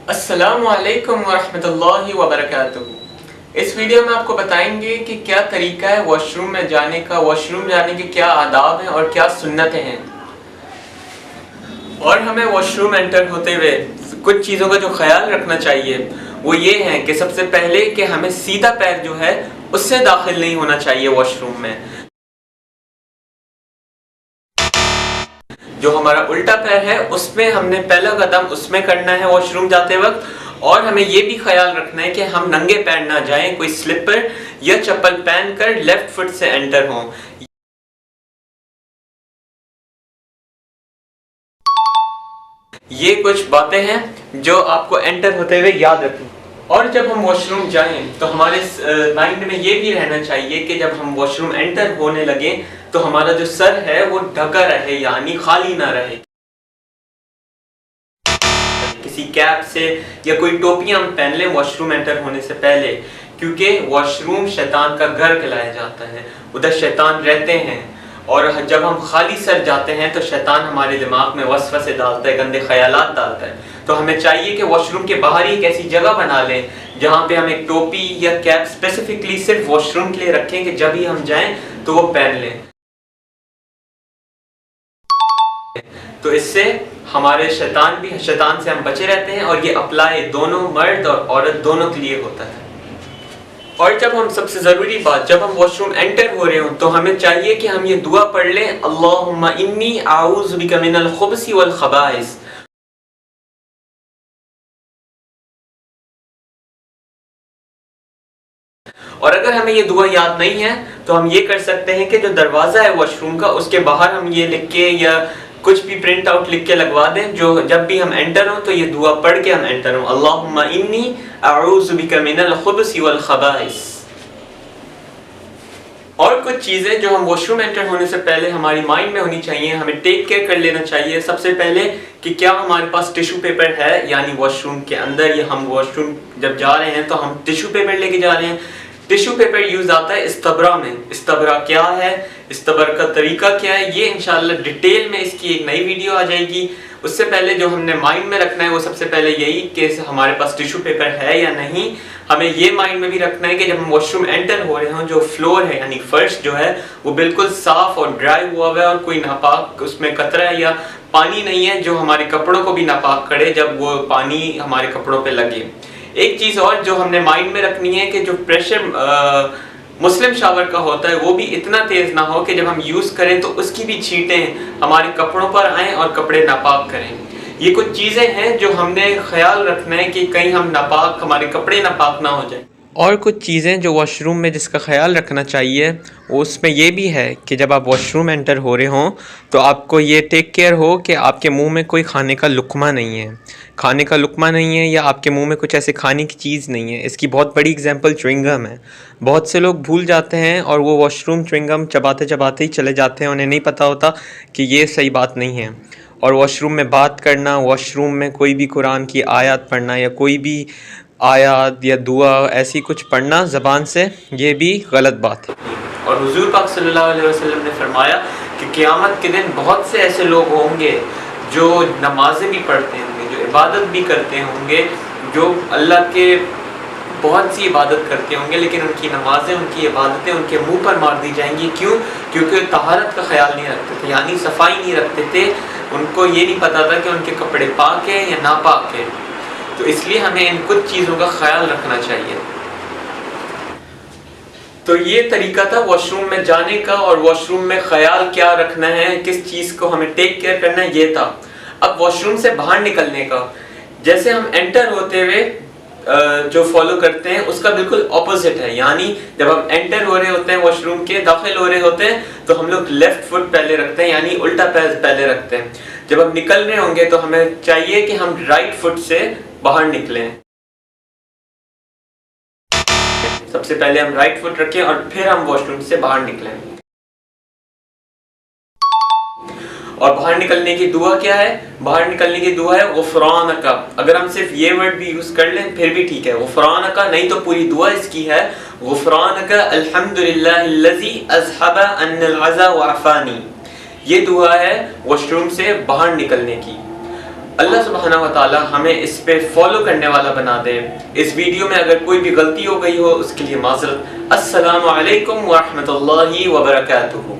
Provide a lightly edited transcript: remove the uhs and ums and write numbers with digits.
अस्सलामु अलैकुम वरहमतुल्लाहि वबरकातुहू। इस वीडियो में आपको बताएंगे कि क्या तरीका है वॉशरूम में जाने का, वॉशरूम जाने के क्या आदाब हैं और क्या सुन्नतें हैं। और हमें वॉशरूम एंटर होते हुए कुछ चीज़ों का जो ख्याल रखना चाहिए वो ये है कि सबसे पहले कि हमें सीधा पैर जो है उससे दाखिल नहीं होना चाहिए वॉशरूम में। जो हमारा उल्टा पैर है उसमें हमने पहला कदम उसमें करना है वॉशरूम जाते वक्त। और हमें ये भी ख्याल रखना है कि हम नंगे पैर ना जाएं, कोई स्लीपर या चप्पल पहनकर लेफ्ट फुट से एंटर हों। ये कुछ बातें हैं जो आपको एंटर होते हुए याद रखनी। और जब हम वॉशरूम जाएं तो हमारे माइंड में ये भी रहना चाहिए कि जब हम वॉशरूम एंटर होने लगे तो हमारा जो सर है वो ढका रहे, यानी खाली ना रहे। किसी कैप से या कोई टोपियां हम पहन लें वॉशरूम एंटर होने से पहले, क्योंकि वॉशरूम शैतान का घर कहलाया जाता है, उधर शैतान रहते हैं। और जब हम खाली सर जाते हैं तो शैतान हमारे दिमाग में वसवसे डालता है, गंदे ख्यालात डालता है। तो हमें चाहिए कि वॉशरूम के बाहर ही एक ऐसी जगह बना लें जहाँ पे हम एक टोपी या कैप स्पेसिफिकली सिर्फ वॉशरूम के लिए रखें कि जब ही हम जाएं तो वो पहन लें। तो इससे हमारे शैतान से हम बचे रहते हैं और ये अप्लाई दोनों मर्द और औरत दोनों के लिए होता है। और जब हम सबसे ज़रूरी बात, जब हम वॉशरूम एंटर हो रहे हो तो हमें चाहिए कि हम ये दुआ पढ़ लें, अल्लाहुम्मा इन्नी आऊज़ु बिका मिनल खुब्सी वल खबाइस। और अगर हमें ये दुआ याद नहीं है तो हम ये कर सकते हैं कि जो दरवाज़ा है वॉशरूम का उसके बाहर हम ये लिख के या कुछ भी प्रिंट आउट लिख के लगवा दें, जो जब भी हम एंटर हो तो ये दुआ पढ़ के हम एंटर हो, अल्लाहुम्मा इन्नी आऊज़ु बिका मिनल खुब्सी वल खबाइस। और कुछ चीज़ें जो हम वॉशरूम एंटर होने से पहले हमारी माइंड में होनी चाहिए, हमें टेक केयर कर लेना चाहिए सबसे पहले कि क्या हमारे पास टिश्यू पेपर है, यानी वॉशरूम के अंदर या हम वॉशरूम जब जा रहे हैं तो हम टिश्यू पेपर लेके जा रहे हैं। टिश्यू पेपर यूज आता है इस्तबरा में। इस्तबरा क्या है, इस्तबर का तरीका क्या है, ये इंशाल्लाह डिटेल में इसकी एक नई वीडियो आ जाएगी। उससे पहले जो हमने माइंड में रखना है वो सबसे पहले यही कि हमारे पास टिश्यू पेपर है या नहीं। हमें ये माइंड में भी रखना है कि जब हम वॉशरूम एंटर हो रहे हों जो फ्लोर है यानी फर्श जो है वो बिल्कुल साफ और ड्राई हुआ है और कोई नापाक उसमें कतरा या पानी नहीं है जो हमारे कपड़ों को भी नापाक करे जब वो पानी हमारे कपड़ों पे लगे। एक चीज़ और जो हमने माइंड में रखनी है कि जो प्रेशर मुस्लिम शावर का होता है वो भी इतना तेज़ ना हो कि जब हम यूज़ करें तो उसकी भी छींटें हमारे कपड़ों पर आएँ और कपड़े नापाक करें। ये कुछ चीज़ें हैं जो हमने ख्याल रखना है कि कहीं हम नापाक, हमारे कपड़े नापाक ना हो जाए। और कुछ चीज़ें जो वॉशरूम में जिसका ख्याल रखना चाहिए उसमें ये भी है कि जब आप वॉशरूम एंटर हो रहे हों तो आपको ये टेक केयर हो कि आपके मुंह में कोई खाने का लुक़्मा नहीं है, खाने का लुक़्मा नहीं है या आपके मुंह में कुछ ऐसे खाने की चीज़ नहीं है। इसकी बहुत बड़ी एग्जांपल च्युइंगम है। बहुत से लोग भूल जाते हैं और वो वॉशरूम च्युइंगम चबाते चबाते ही चले जाते हैं, उन्हें नहीं पता होता कि ये सही बात नहीं है। और वॉशरूम में बात करना, वॉशरूम में कोई भी कुरान की आयत पढ़ना या कोई भी आयत या दुआ ऐसी कुछ पढ़ना ज़बान से, ये भी गलत बात है। और हुज़ूर पाक सल्लल्लाहु अलैहि वसल्लम ने फरमाया कि क़यामत के दिन बहुत से ऐसे लोग होंगे जो नमाज़ें भी पढ़ते होंगे, जो इबादत भी करते होंगे, जो अल्लाह के बहुत सी इबादत करते होंगे, लेकिन उनकी नमाज़ें, उनकी इबादतें उनके मुंह पर मार दी जाएंगी। क्यों? क्योंकि तहारत का ख्याल नहीं रखते थे, यानी सफाई नहीं रखते थे। उनको ये नहीं पता था कि उनके कपड़े पाक हैं या नापाक हैं। तो इसलिए हमें इन कुछ चीज़ों का ख्याल रखना चाहिए। तो ये तरीका था वॉशरूम में जाने का और वॉशरूम में ख्याल क्या रखना है, किस चीज़ को हमें टेक केयर करना है, ये था। अब वॉशरूम से बाहर निकलने का, जैसे हम एंटर होते हुए जो फॉलो करते हैं उसका बिल्कुल ऑपोजिट है। यानी जब हम एंटर हो रहे होते हैं वॉशरूम के, दाखिल हो रहे होते हैं तो हम लोग लेफ्ट फुट पहले रखते हैं, यानी उल्टा पैर पहले रखते हैं। जब हम निकल रहे होंगे तो हमें चाहिए कि हम राइट फुट से बाहर निकलें। सबसे पहले हम राइट फुट रखें और फिर हम वॉशरूम से बाहर निकलें। और बाहर निकलने की दुआ क्या है? बाहर निकलने की दुआ है गुफ़रानका। अगर हम सिर्फ ये वर्ड भी यूज कर लें फिर भी ठीक है, गुफ़रानका, नहीं तो पूरी दुआ इसकी है गुफ़रानका अल्हम्दुलिल्लाहिल्लज़ी अज़हबा अन्नल अज़ा व अफ़ानी। ये दुआ है वॉशरूम से बाहर निकलने की। अल्लाह सुब्हानहू व तआला हमें इस पे फॉलो करने वाला बना दे। इस वीडियो में अगर कोई भी गलती हो गई हो उसके लिए माजरत। अस्सलामु अलैकुम व रहमतुल्लाहि व बरकातुहू।